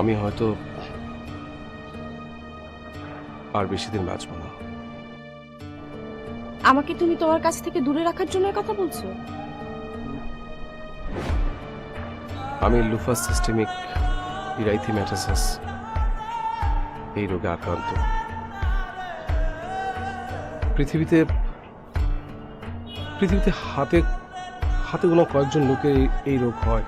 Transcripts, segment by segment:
আমি হয়তো আর বেশি দিন বাঁচব না। আমাকে তুমি তোমার কাছ থেকে দূরে রাখার জন্য কথা বলছো? আমি লুফাস সিস্টেমিক ইরাইথিম্যাটাসাস এই রোগে আক্রান্ত। পৃথিবীতে পৃথিবীতে হাতে হাতে গোনা কয়েকজন লোকের এই রোগ হয়।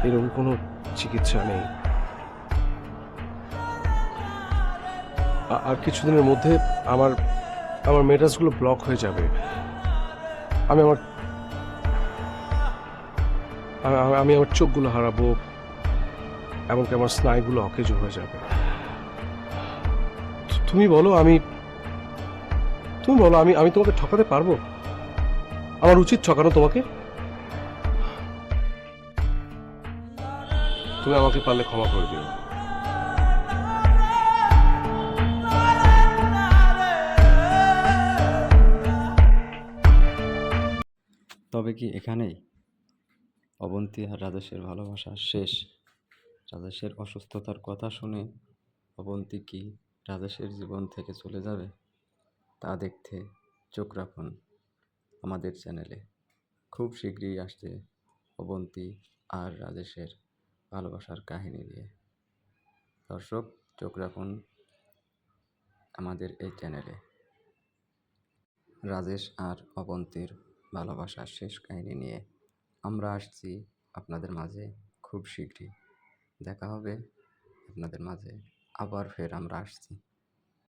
এই রোগের কোনো চিকিৎসা নেই। আর কিছুদিনের মধ্যে আমার আমার মেটাসগুলো ব্লক হয়ে যাবে। আমি আমার আমি আমার চোখগুলো হারাবো, এমনকি আমার স্নায়ুগুলো অকেজ হয়ে যাবে। তুমি বলো আমি আমি তোমাকে ঠকাতে পারবো? আমার উচিত ঠকানো তোমাকে? তুমি আমাকে পারলে ক্ষমা করে দিও। তবে কি এখানেই অবন্তী আর রাজেশের ভালোবাসা শেষ? রাজেশের অসুস্থতার কথা শুনে অবন্তী কি রাজেশের জীবন থেকে চলে যাবে? তা দেখতে চোখ রাখুন আমাদের চ্যানেলে। খুব শীঘ্রই আসছে অবন্তী আর রাজেশের ভালোবাসার কাহিনী নিয়ে। দর্শক, চোখ রাখুন আমাদের এই চ্যানেলে। রাজেশ আর অবন্তীর ভালোবাসার শেষ কাহিনী নিয়ে আমরা আসছি আপনাদের মাঝে খুব শীঘ্রই। দেখা হবে আপনাদের মাঝে, আবার ফের আমরা আসছি।